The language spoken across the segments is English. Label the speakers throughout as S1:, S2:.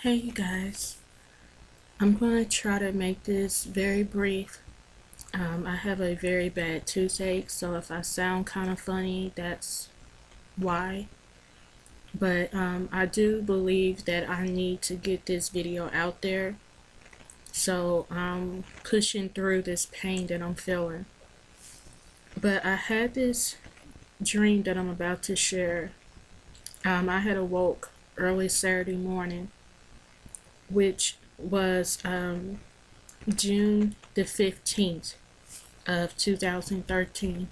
S1: Hey you guys, I'm going to try to make this very brief. I have a very bad toothache, so if I sound kind of funny, that's why. But I do believe that I need to get this video out there, so I'm pushing through this pain that I'm feeling. But I had this dream that I'm about to share. I had awoke early Saturday morning, which was June the 15th of 2013.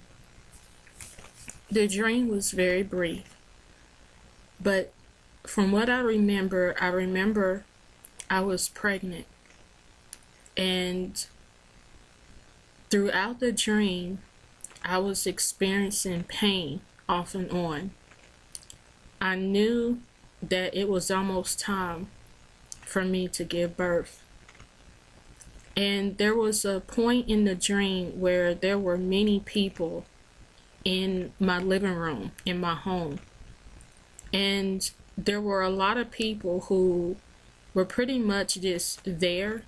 S1: The dream was very brief, but from what I remember I was pregnant, and throughout the dream I was experiencing pain off and on. I knew that it was almost time for me to give birth. And there was a point in the dream where there were many people in my living room, in my home. And there were a lot of people who were pretty much just there.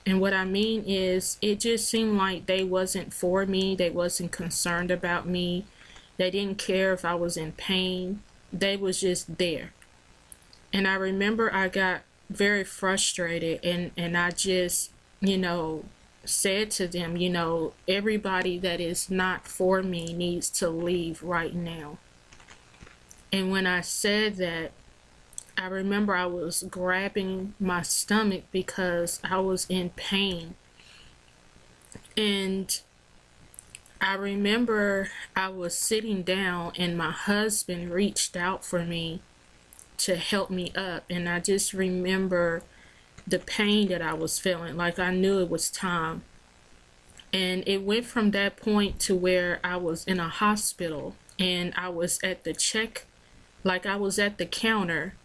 S1: And what I mean is, it just seemed like they wasn't for me. They wasn't concerned about me. They didn't care if I was in pain. They was just there. And I remember I got very frustrated, and I just, said to them, everybody that is not for me needs to leave right now. And when I said that, I remember I was grabbing my stomach because I was in pain. And I remember I was sitting down and my husband reached out for me to help me up, and I just remember the pain that I was feeling, like I knew it was time. And it went from that point to where I was in a hospital, and I was at the I was at the counter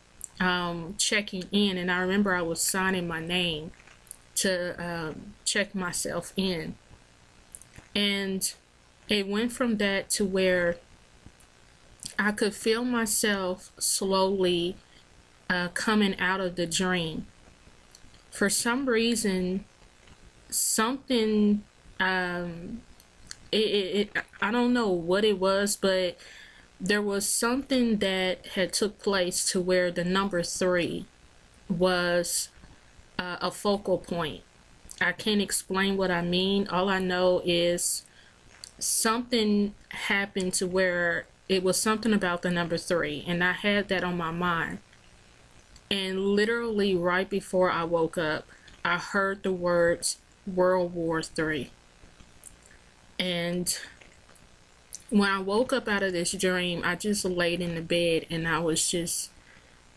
S1: checking in, and I remember I was signing my name to check myself in. And it went from that to where I could feel myself slowly coming out of the dream. For some reason, something, I don't know what it was, but there was something that had took place to where the number 3 was a focal point. I can't explain what I mean. All I know is something happened to where it was something about the number 3, and I had that on my mind. And literally right before I woke up, I heard the words World War III. And when I woke up out of this dream, I just laid in the bed and I was just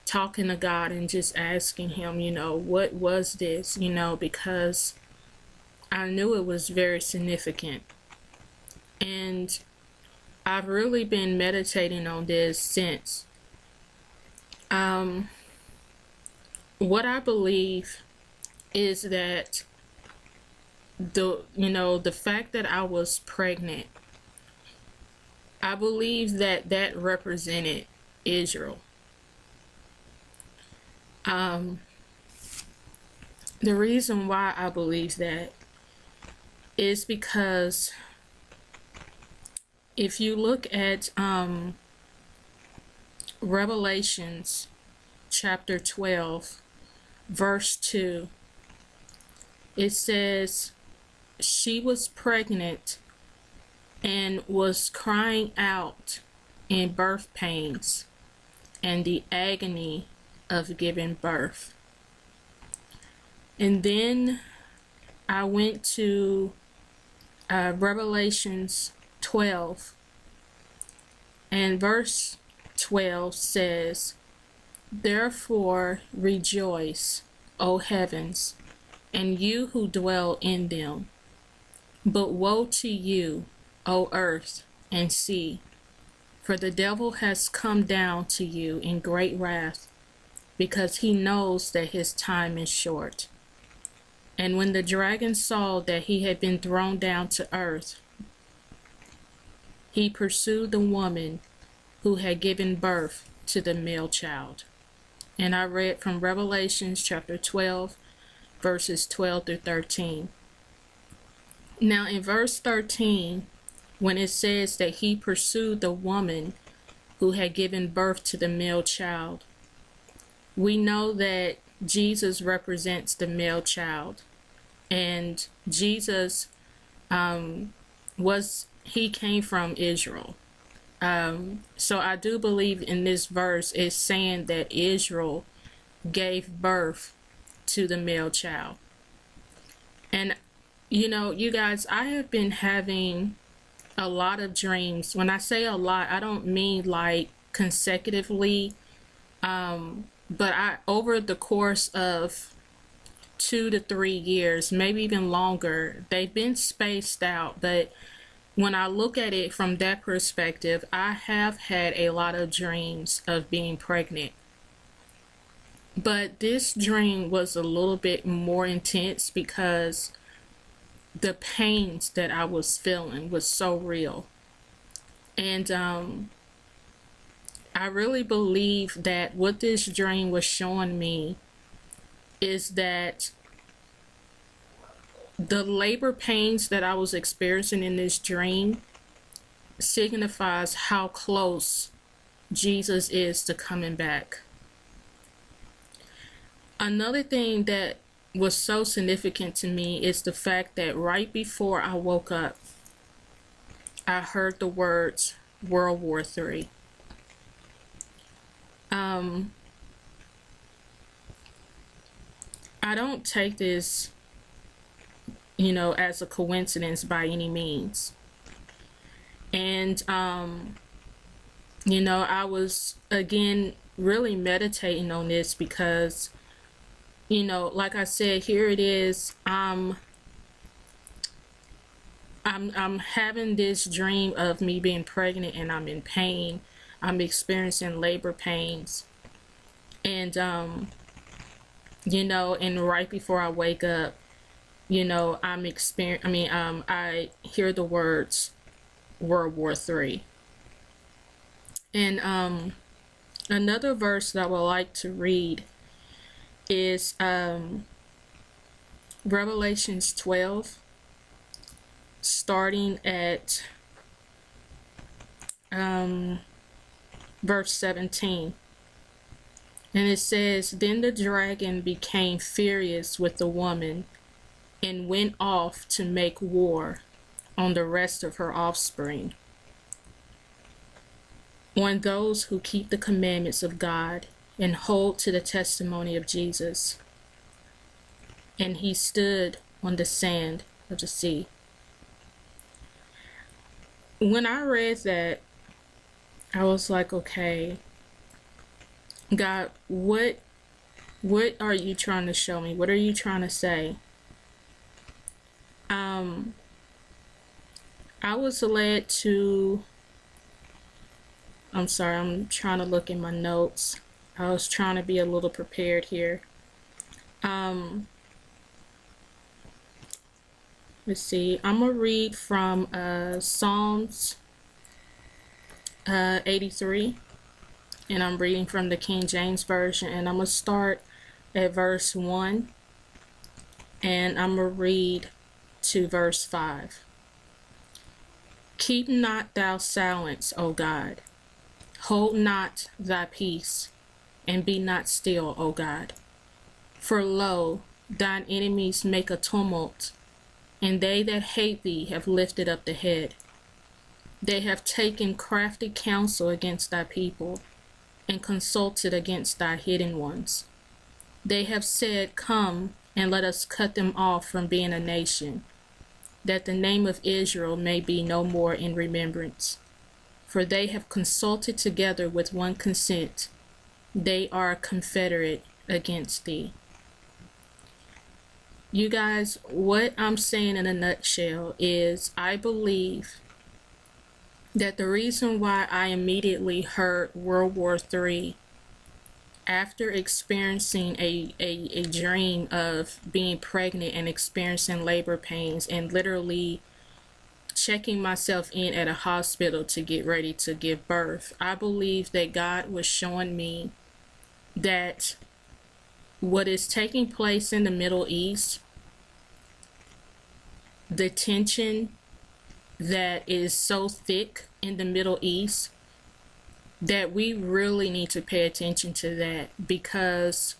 S1: talking to God and just asking him, what was this, because I knew it was very significant. And I've really been meditating on this since. What I believe is that the fact that I was pregnant, I believe that that represented Israel. The reason why I believe that is because if you look at Revelations chapter 12 verse 2, it says she was pregnant and was crying out in birth pains and the agony of giving birth. And then I went to Revelations 12, and verse 12 says, "Therefore rejoice, O heavens, and you who dwell in them. But woe to you, O earth and sea, for the devil has come down to you in great wrath, because he knows that his time is short." And when the dragon saw that he had been thrown down to earth, he pursued the woman who had given birth to the male child. And I read from Revelations chapter 12, verses 12 through 13. Now in verse 13, when it says that he pursued the woman who had given birth to the male child, we know that Jesus represents the male child. And Jesus he came from Israel. So I do believe in this verse it's saying that Israel gave birth to the male child. And you know, you guys, I have been having a lot of dreams. When I say a lot, I don't mean like consecutively, but over the course of 2 to 3 years, maybe even longer, they've been spaced out. But when I look at it from that perspective, I have had a lot of dreams of being pregnant. But this dream was a little bit more intense because the pains that I was feeling was so real. And I really believe that what this dream was showing me is that the labor pains that I was experiencing in this dream signifies how close Jesus is to coming back. Another thing that was so significant to me is the fact that right before I woke up, I heard the words World War III. I don't take this, you know, as a coincidence by any means. And, you know, I was, again, really meditating on this because, you know, like I said, here it is. I'm having this dream of me being pregnant and I'm in pain. I'm experiencing labor pains. And, you know, and right before I wake up, you know, I hear the words World War III. And another verse that I would like to read is Revelations 12, starting at verse 17. And it says, "Then the dragon became furious with the woman and went off to make war on the rest of her offspring, on those who keep the commandments of God and hold to the testimony of Jesus. And he stood on the sand of the sea." When I read that, I was like, okay, God, what are you trying to show me? What are you trying to say? I was led to, I'm sorry, I'm trying to look in my notes. I was trying to be a little prepared here. Let's see, I'm gonna read from Psalms 83, and I'm reading from the King James Version, and I'm gonna start at verse 1, and I'm gonna read to verse 5. "Keep not thou silence, O God. Hold not thy peace, and be not still, O God. For lo, thine enemies make a tumult, and they that hate thee have lifted up the head. They have taken crafty counsel against thy people, and consulted against thy hidden ones. They have said, Come, and let us cut them off from being a nation, that the name of Israel may be no more in remembrance. For they have consulted together with one consent. They are confederate against thee." You guys, what I'm saying in a nutshell is I believe that the reason why I immediately heard World War III after experiencing a dream of being pregnant and experiencing labor pains and literally checking myself in at a hospital to get ready to give birth, I believe that God was showing me that what is taking place in the Middle East, the tension that is so thick in the Middle East, that we really need to pay attention to that, because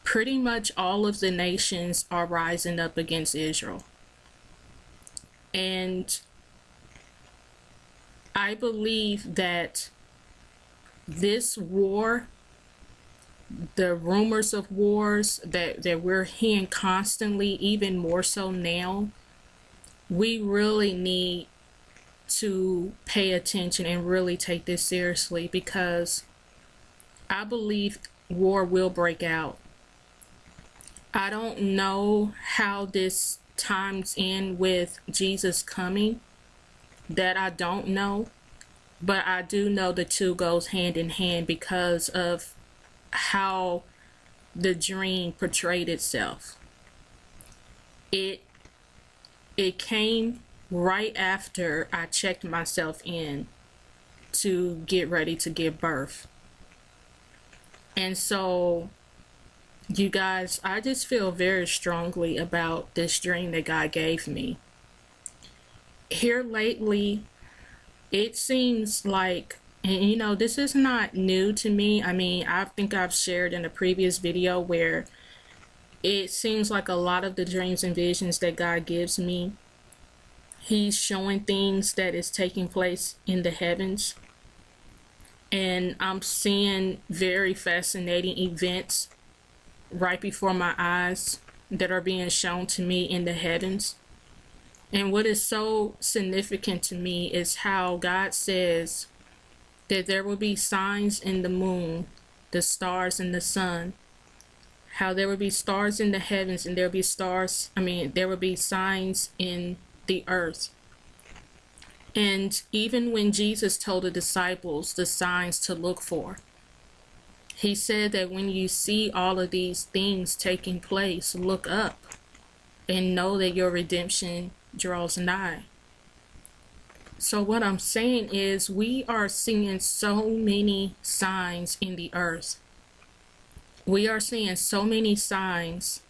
S1: pretty much all of the nations are rising up against Israel. And I believe that this war, the rumors of wars that we're hearing constantly, even more so now, we really need to pay attention and really take this seriously, because I believe war will break out. I don't know how this times in with Jesus coming. That I don't know, but I do know the two goes hand in hand because of how the dream portrayed itself. It came right after I checked myself in to get ready to give birth. And so, you guys, I just feel very strongly about this dream that God gave me. Here lately, it seems like, and you know, this is not new to me. I mean, I think I've shared in a previous video where it seems like a lot of the dreams and visions that God gives me, He's showing things that is taking place in the heavens. And I'm seeing very fascinating events right before my eyes that are being shown to me in the heavens. And what is so significant to me is how God says that there will be signs in the moon, the stars and the sun. How there will be stars in the heavens, and there will be there will be signs in the earth. And even when Jesus told the disciples the signs to look for, He said that when you see all of these things taking place, look up and know that your redemption draws nigh. So what I'm saying is, we are seeing so many signs in the earth. We are seeing so many signs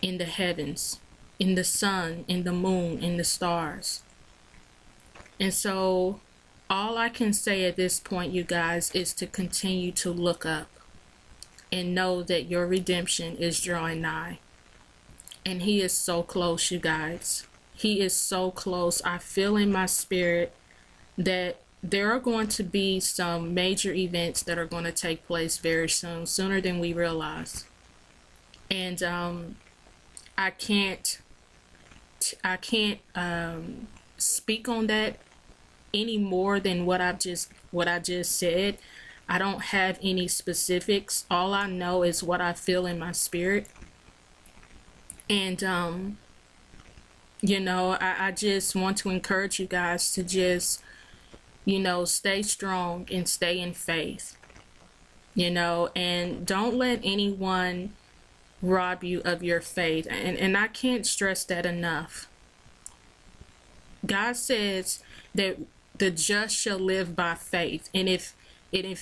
S1: in the heavens, in the sun, in the moon, in the stars. And so all I can say at this point, you guys, is to continue to look up and know that your redemption is drawing nigh. And He is so close, you guys. He is so close. I feel in my spirit that there are going to be some major events that are going to take place very soon, sooner than we realize. And I can't speak on that any more than what I just said. I don't have any specifics. All I know is what I feel in my spirit. And you know, I just want to encourage you guys to just, you know, stay strong and stay in faith, you know, and don't let anyone rob you of your faith. And I can't stress that enough. God says that the just shall live by faith. And if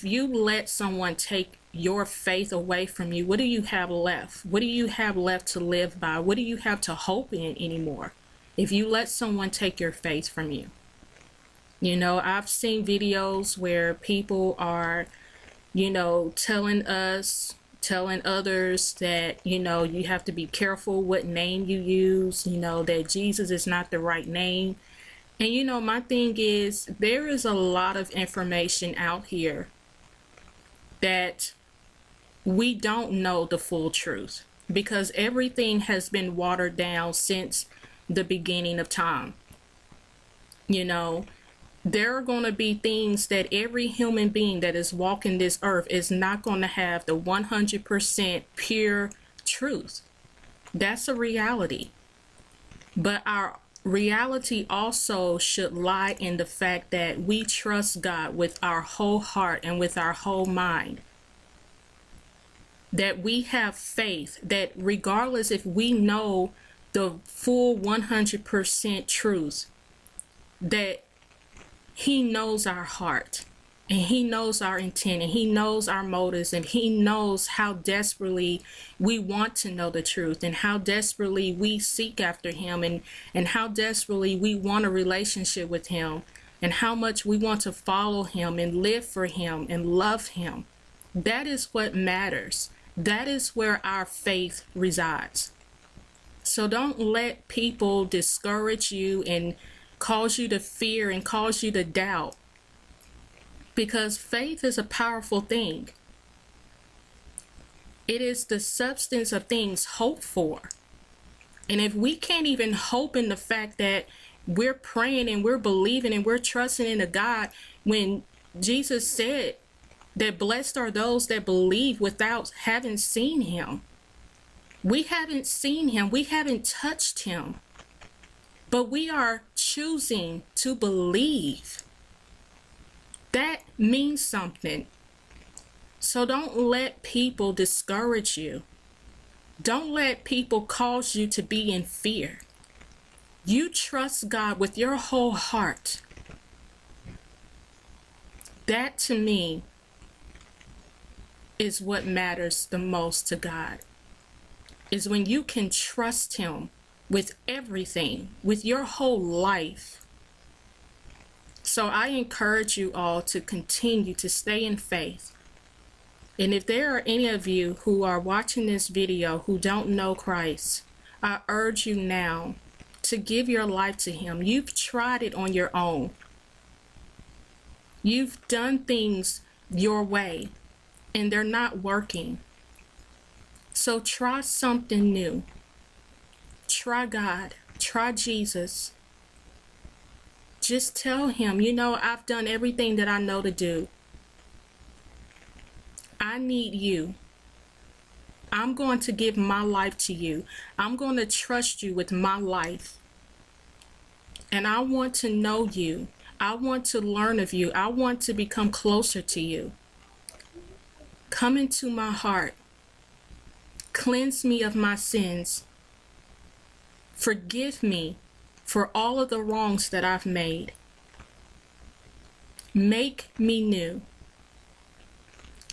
S1: you let someone take your faith away from you, what do you have left? What do you have left to live by? What do you have to hope in anymore if you let someone take your faith from you? You know, I've seen videos where people are, you know, telling others that, you know, you have to be careful what name you use, you know, that Jesus is not the right name. And, you know, my thing is, there is a lot of information out here that we don't know the full truth, because everything has been watered down since the beginning of time. You know, there are going to be things that every human being that is walking this earth is not going to have the 100% pure truth. That's a reality. But our reality also should lie in the fact that we trust God with our whole heart and with our whole mind. That we have faith that regardless if we know the full 100% truth, that He knows our heart. And he knows our intent, and he knows our motives, and he knows how desperately we want to know the truth, and how desperately we seek after him, and how desperately we want a relationship with him, and how much we want to follow him and live for him and love him. That is what matters. That is where our faith resides. So don't let people discourage you and cause you to fear and cause you to doubt. Because faith is a powerful thing. It is the substance of things hoped for. And if we can't even hope in the fact that we're praying and we're believing and we're trusting in a God, when Jesus said that blessed are those that believe without having seen him. We haven't seen him. We haven't touched him. But we are choosing to believe. That means something. So don't let people discourage you. Don't let people cause you to be in fear. You trust God with your whole heart. That to me is what matters the most to God. Is when you can trust him with everything, with your whole life. So I encourage you all to continue to stay in faith. And if there are any of you who are watching this video who don't know Christ, I urge you now to give your life to him. You've tried it on your own. You've done things your way and they're not working. So try something new. Try God. Try Jesus. Just tell him, you know, I've done everything that I know to do. I need you. I'm going to give my life to you. I'm going to trust you with my life. And I want to know you. I want to learn of you. I want to become closer to you. Come into my heart. Cleanse me of my sins. Forgive me for all of the wrongs that I've made. Make me new.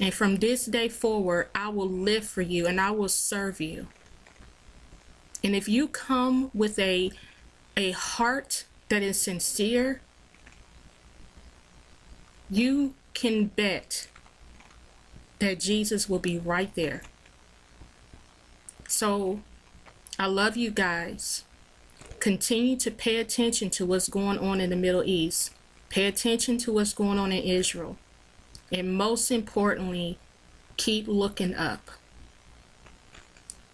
S1: And from this day forward, I will live for you and I will serve you. And if you come with a heart that is sincere, you can bet that Jesus will be right there. So I love you guys. Continue to pay attention to what's going on in the Middle East. Pay attention to what's going on in Israel. And most importantly, keep looking up.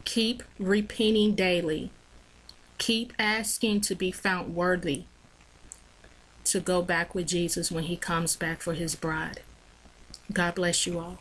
S1: Keep repenting daily. Keep asking to be found worthy to go back with Jesus when he comes back for his bride. God bless you all.